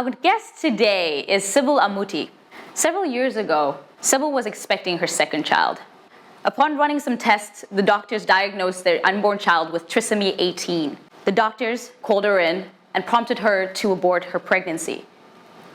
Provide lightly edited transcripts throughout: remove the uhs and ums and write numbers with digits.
Our guest today is Sybil Amuti. Several years ago, Sybil was expecting her second child. Upon running some tests, the doctors diagnosed their unborn child with trisomy 18. The doctors called her in and prompted her to abort her pregnancy.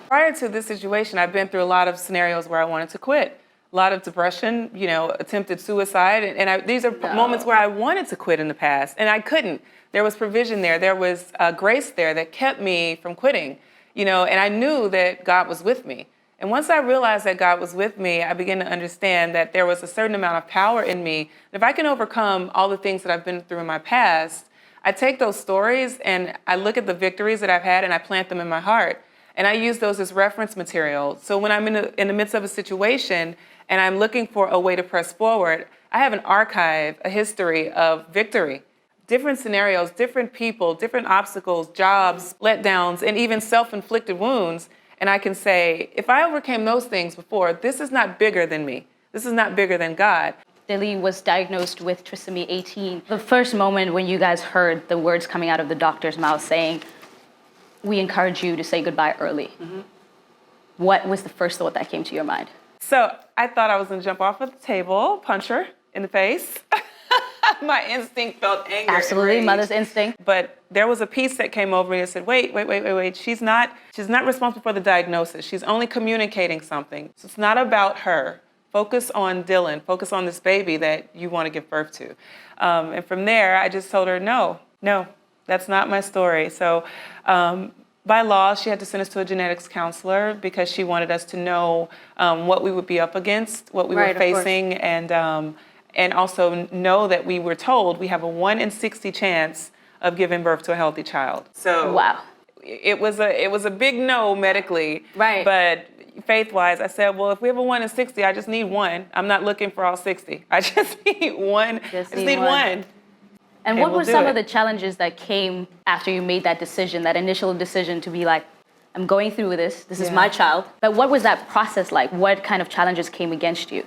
Prior to this situation, I've been through a lot of scenarios where I wanted to quit. A lot of depression, attempted suicide. And these are moments where I wanted to quit in the past, and I couldn't. There was provision there. There was grace there that kept me from quitting, and I knew that God was with me. And once I realized that God was with me, I began to understand that there was a certain amount of power in me. If I can overcome all the things that I've been through in my past, I take those stories and I look at the victories that I've had and I plant them in my heart. And I use those as reference material. So when I'm in the midst of a situation and I'm looking for a way to press forward, I have an archive, a history of victory. Different scenarios, different people, different obstacles, jobs, letdowns, and even self-inflicted wounds. And I can say, if I overcame those things before, this is not bigger than me. This is not bigger than God. Lily was diagnosed with trisomy 18. The first moment when you guys heard the words coming out of the doctor's mouth saying, "We encourage you to say goodbye early." Mm-hmm. What was the first thought that came to your mind? So I thought I was going to jump off of the table, punch her in the face. My instinct felt anger. Absolutely, mother's instinct. But there was a piece that came over me and said, wait. She's not responsible for the diagnosis. She's only communicating something. So it's not about her. Focus on Dylan. Focus on this baby that you want to give birth to. And from there, I just told her, no, that's not my story. So by law, she had to send us to a genetics counselor because she wanted us to know what we would be up against, what we were facing, and also know that we were told we have a 1 in 60 chance of giving birth to a healthy child. So wow. It was a big no medically. Right. But faith-wise, I said, well, if we have a 1 in 60, I just need one. I'm not looking for all 60. I just need one. I just need one. And what were some of the challenges that came after you made that decision, that initial decision to be like, I'm going through with this. This is my child. But what was that process like? What kind of challenges came against you?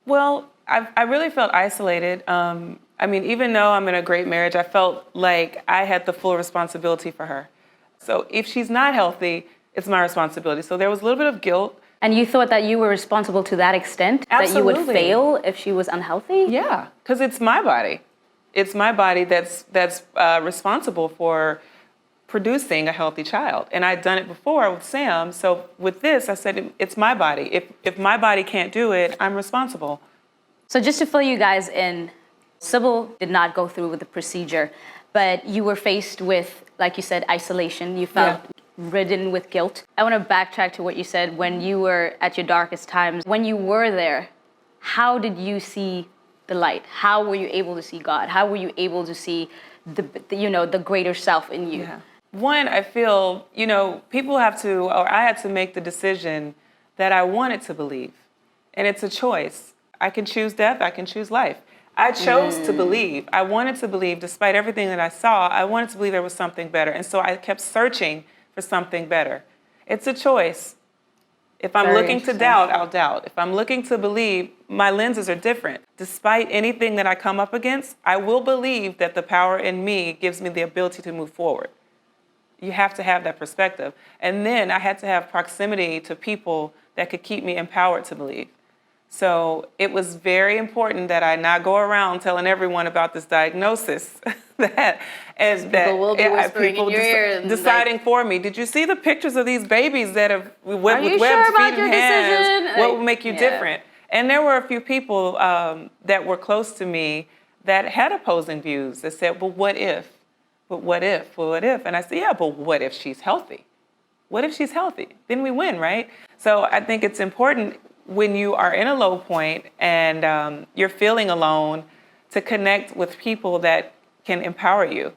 Well, I really felt isolated. Even though I'm in a great marriage, I felt like I had the full responsibility for her. So if she's not healthy, it's my responsibility. So there was a little bit of guilt. And you thought that you were responsible to that extent? Absolutely. That you would fail if she was unhealthy? Yeah, because it's my body. It's my body that's responsible for producing a healthy child. And I'd done it before with Sam. So with this, I said, it's my body. If my body can't do it, I'm responsible. So just to fill you guys in, Sybil did not go through with the procedure, but you were faced with, like you said, isolation. You felt ridden with guilt. I want to backtrack to what you said when you were at your darkest times. When you were there, how did you see the light? How were you able to see God? How were you able to see the greater self in you? Yeah. One, I feel, people have to, or I had to make the decision that I wanted to believe. And it's a choice. I can choose death, I can choose life. I chose to believe. I wanted to believe, despite everything that I saw, I wanted to believe there was something better. And so I kept searching for something better. It's a choice. If I'm looking to doubt, I'll doubt. If I'm looking to believe, my lenses are different. Despite anything that I come up against, I will believe that the power in me gives me the ability to move forward. You have to have that perspective. And then I had to have proximity to people that could keep me empowered to believe. So it was very important that I not go around telling everyone about this diagnosis. People will be whispering in your ear. Deciding for me. Did you see the pictures of these babies that have with webbed feet and hands? What would make you different? And there were a few people that were close to me that had opposing views that said, well, what if? But what if? Well, what if? And I said, yeah, but what if she's healthy? What if she's healthy? Then we win, right? So I think it's important when you are in a low point and you're feeling alone, to connect with people that can empower you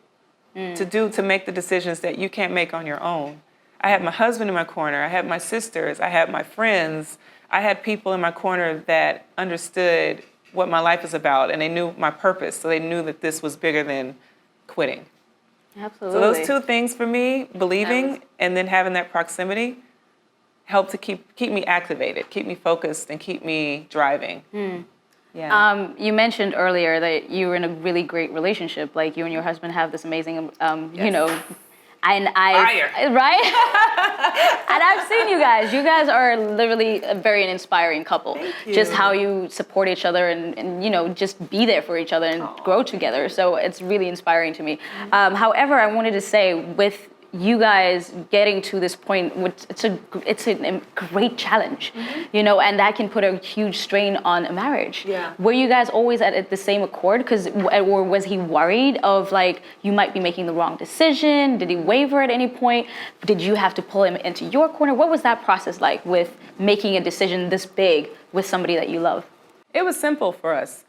to make the decisions that you can't make on your own. I had my husband in my corner. I had my sisters. I had my friends. I had people in my corner that understood what my life is about, and they knew my purpose, so they knew that this was bigger than quitting. Absolutely. So those two things for me, believing and then having that proximity, help to keep me activated, keep me focused, and keep me driving. Yeah. You mentioned earlier that you were in a really great relationship. Like you and your husband have this amazing, Fire. right? guys. You guys are literally a very inspiring couple. Thank you. Just how you support each other and you know, just be there for each other and grow together. So it's really inspiring to me. However, I wanted to say with you guys getting to this point, it's a great challenge, you know, and that can put a huge strain on a marriage. Yeah. Were you guys always at the same accord? Or was he worried of like you might be making the wrong decision? Did he waver at any point? Did you have to pull him into your corner? What was that process like with making a decision this big with somebody that you love? It was simple for us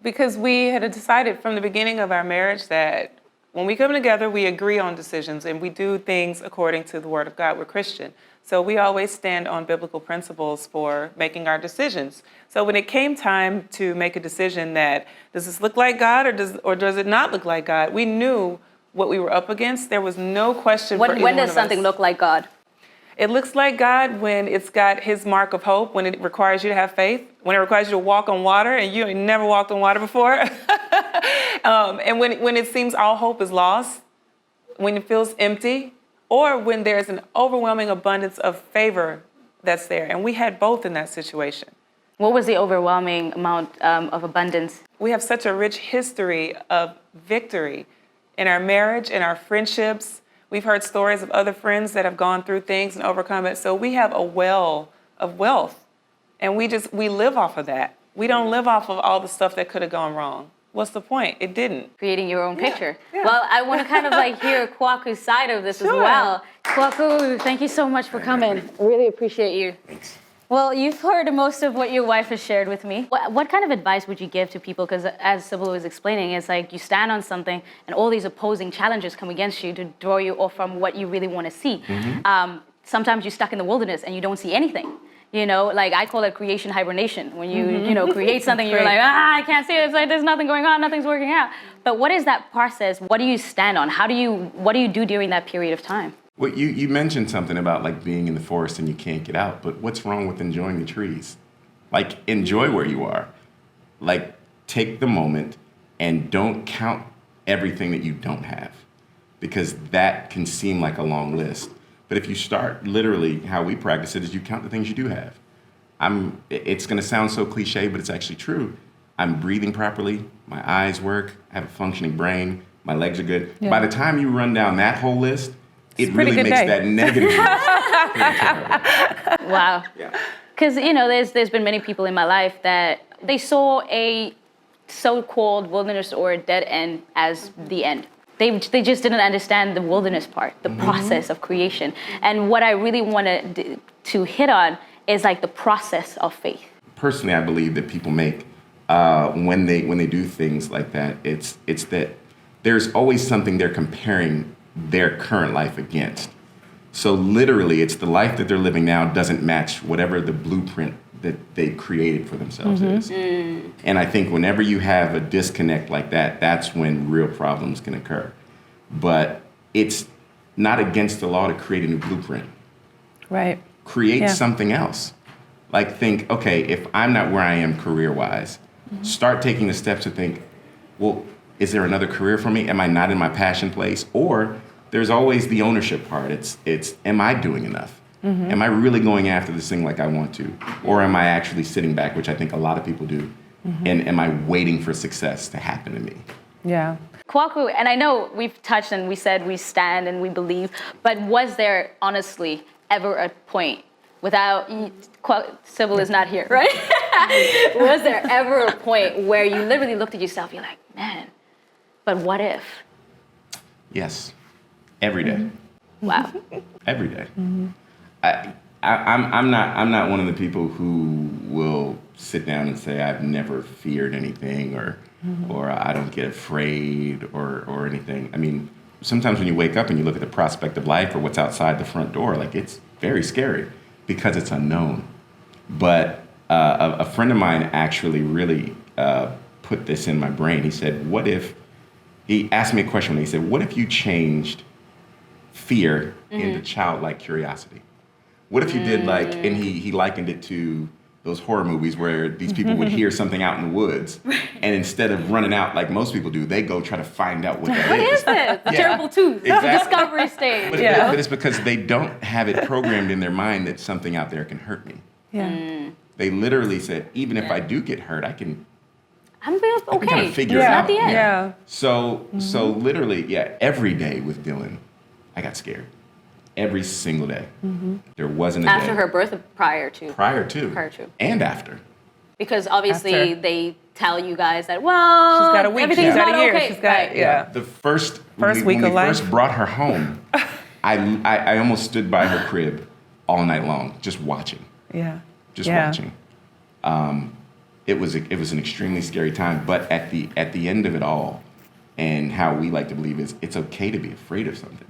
because we had decided from the beginning of our marriage that when we come together, we agree on decisions and we do things according to the Word of God. We're Christian. So we always stand on biblical principles for making our decisions. So when it came time to make a decision that, does this look like God or does it not look like God? We knew what we were up against. There was no question for either When one does of something us. look like God? It looks like God when it's got his mark of hope, when it requires you to have faith, when it requires you to walk on water and you ain't never walked on water before. And when it seems all hope is lost, when it feels empty, or when there's an overwhelming abundance of favor that's there. And we had both in that situation. What was the overwhelming amount of abundance? We have such a rich history of victory in our marriage, in our friendships. We've heard stories of other friends that have gone through things and overcome it. So we have a well of wealth, and we live off of that. We don't live off of all the stuff that could have gone wrong. What's the point? It didn't. Creating your own picture. Yeah. Well, I want to kind of like hear Kwaku's side of this as Sure. well. Kwaku, thank you so much for coming. Really appreciate you. Thanks. Well, you've heard most of what your wife has shared with me. What kind of advice would you give to people? Because as Sybil was explaining, it's like you stand on something and all these opposing challenges come against you to draw you off from what you really want to see. Sometimes you're stuck in the wilderness and you don't see anything. You know, like I call it creation hibernation. When you know, create something, you're like, I can't see it. It's like there's nothing going on, nothing's working out. But what is that process? What do you stand on? What do you do during that period of time? Well, you mentioned something about like being in the forest and you can't get out, but what's wrong with enjoying the trees? Like enjoy where you are. Like take the moment and don't count everything that you don't have, because that can seem like a long list. But if you start literally how we practice it is you count the things you do have. It's gonna sound so cliche, but it's actually true. I'm breathing properly, my eyes work, I have a functioning brain, my legs are good. Yeah. By the time you run down that whole list, it pretty really good makes day. that negative list pretty terrible. Wow. Yeah. Because, you know, there's been many people in my life that they saw a so-called wilderness or a dead end as the end. They just didn't understand the wilderness part, the process of creation. And what I really wanted to hit on is like the process of faith. Personally, I believe that people make when they do things like that, it's that there's always something they're comparing their current life against. So literally, it's the life that they're living now doesn't match whatever the blueprint that they created for themselves is. And I think whenever you have a disconnect like that, that's when real problems can occur. But it's not against the law to create a new blueprint. Right. Create something else. Like think, okay, if I'm not where I am career-wise, start taking the steps to think, well, is there another career for me? Am I not in my passion place? Or there's always the ownership part. It's am I doing enough? Am I really going after this thing like I want to? Or am I actually sitting back, which I think a lot of people do? And am I waiting for success to happen to me? Yeah. Kwaku, and I know we've touched and we said we stand and we believe, but was there honestly ever a point without, Sybil is not here, right? Was there ever a point where you literally looked at yourself, you're like, man, but what if? Yes, every day. Wow. Every day. I'm not one of the people who will sit down and say I've never feared anything or I don't get afraid or anything. I mean, sometimes when you wake up and you look at the prospect of life or what's outside the front door, like it's very scary because it's unknown. But a friend of mine actually really put this in my brain. He said, he asked me a question. He said, what if you changed fear into childlike curiosity? What if you did like, and he likened it to those horror movies where these people would hear something out in the woods, and instead of running out like most people do, they go try to find out what that What is. is this? The Yeah. terrible tooth. Exactly. The discovery stage. But it's because they don't have it programmed in their mind that something out there can hurt me. Yeah. They literally said, even if I do get hurt, I can I'm okay. kind of figure it It's out. not the end. Yeah. So literally, every day with Dylan, I got scared. Every single day. There wasn't a After day. her birth, or prior to? Prior to. Prior to. And after. Because obviously After. they tell you guys that, well, She's got a week. everything's She's got not a year. okay. She's got Right. yeah. The first First when week we of life. first brought her home, I almost stood by her crib all night long, just watching. Yeah. Just Yeah. watching. It was an extremely scary time, but at the end of it all, and how we like to believe is it's okay to be afraid of something.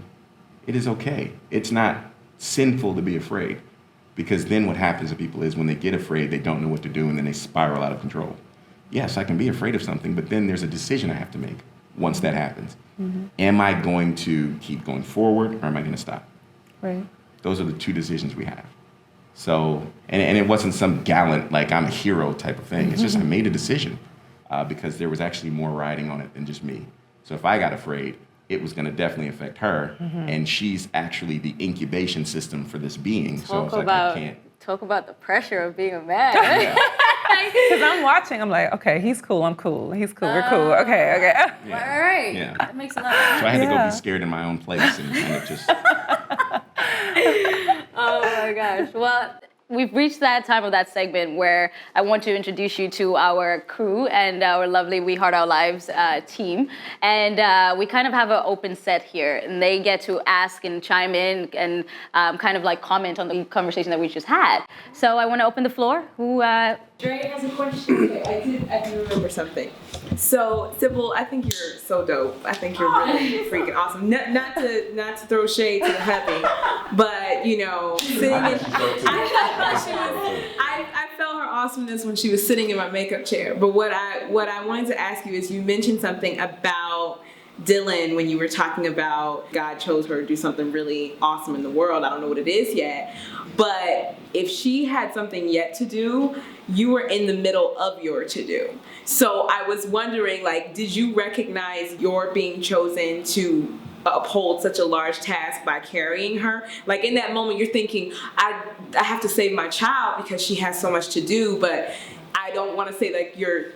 It is okay. It's not sinful to be afraid, because then what happens to people is when they get afraid, they don't know what to do, and then they spiral out of control. Yes, I can be afraid of something, but then there's a decision I have to make once that happens. Am I going to keep going forward, or am I going to stop? Right. Those are the two decisions we have. So, and it wasn't some gallant, like I'm a hero type of thing. It's just I made a decision because there was actually more riding on it than just me. So if I got afraid, it was going to definitely affect her, and she's actually the incubation system for this being. So it's like I can't. Talk about the pressure of being a man. Because I'm watching, I'm like, okay, he's cool, I'm cool. He's cool, we're cool. Okay. All right. Yeah. That makes a lot of sense. So I had to go Yeah. be scared in my own place and kind of just. Oh my gosh. Well, we've reached that time of that segment where I want to introduce you to our crew and our lovely We Heart Our Lives team. And we kind of have an open set here, and they get to ask and chime in and kind of like comment on the conversation that we just had. So I want to open the floor. Who? Dre has a question. Okay, I do remember something. So, Sybil, I think you're so dope. I think you're really freaking awesome. Not to throw shade to the hubby, but you know, sitting in, I felt her awesomeness when she was sitting in my makeup chair. But what I wanted to ask you is, you mentioned something about Dylan when you were talking about God chose her to do something really awesome in the world. I don't know what it is yet, but if she had something yet to do, you were in the middle of your to-do. So I was wondering, like, did you recognize your being chosen to uphold such a large task by carrying her? Like, in that moment, you're thinking, I have to save my child because she has so much to do, but I don't want to say like you're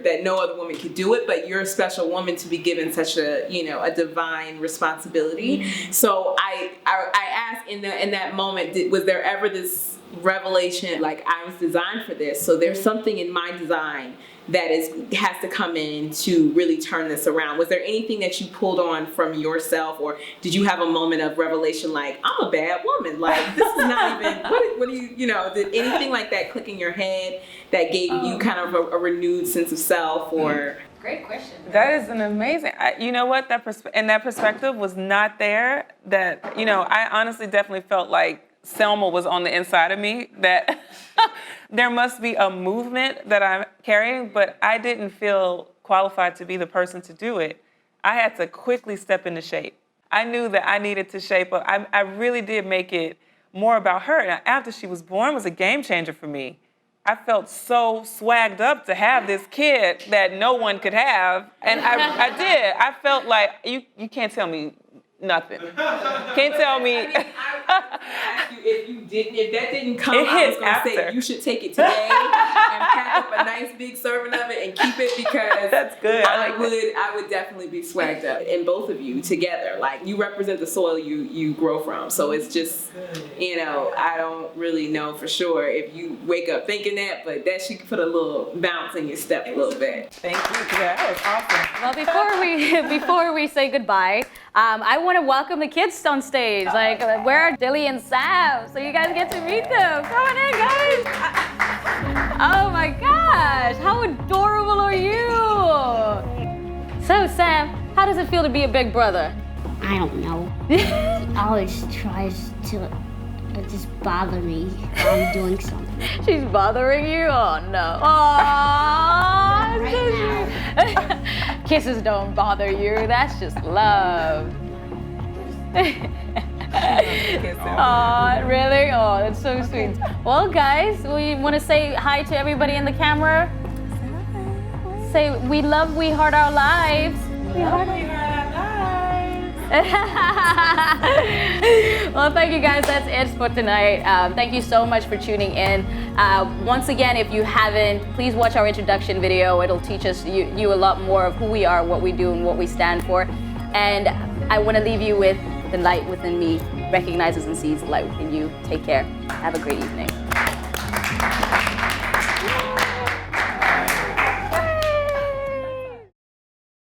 that no other woman could do it, but you're a special woman to be given such a a divine responsibility. So I asked in that moment, was there ever this revelation like I was designed for this? So there's something in my design that has to come in to really turn this around. Was there anything that you pulled on from yourself, or did you have a moment of revelation like, I'm a bad woman, like this is not even what do you did anything like that click in your head that gave you kind of a renewed sense of self? Or Great question. That is an amazing. You know what? That perspective was not there. That I honestly definitely felt like Selma was on the inside of me. That there must be a movement that I'm carrying, but I didn't feel qualified to be the person to do it. I had to quickly step into shape. I knew that I needed to shape up. I really did make it more about her. And after she was born, it was a game changer for me. I felt so swagged up to have this kid that no one could have. And I did. I felt like, you can't tell me nothing. Can't tell me. I asked you if that didn't come, It I hit was going to say after. you should take it today and pack up a nice big serving of it and keep it, because That's good. I like that. I would definitely be swagged up. And both of you together, like, you represent the soil you grow from. So it's just, I don't really know for sure if you wake up thinking that, but that she could put a little bounce in your step a little bit. Thank you. That was awesome. Well, before we say goodbye, I want to welcome the kids on stage. Like, where are Dilly and Sam? So you guys get to meet them. Come on in, guys. Oh my gosh, how adorable are you? So, Sam, how does it feel to be a big brother? I don't know. He always tries to just bother me while I'm doing something. She's bothering you? Oh no. Aww. Kisses don't bother you. That's just love. Oh, really? Oh, it's so sweet. Well, guys, we want to say hi to everybody in the camera. Say, we love, we heart our lives. We heart our lives. Well, thank you guys. That's it for tonight. Thank you so much for tuning in. Once again, if you haven't, please watch our introduction video. It'll teach us you a lot more of who we are, what we do, and what we stand for. And I want to leave you with the light within me recognizes and sees the light within you. Take care. Have a great evening.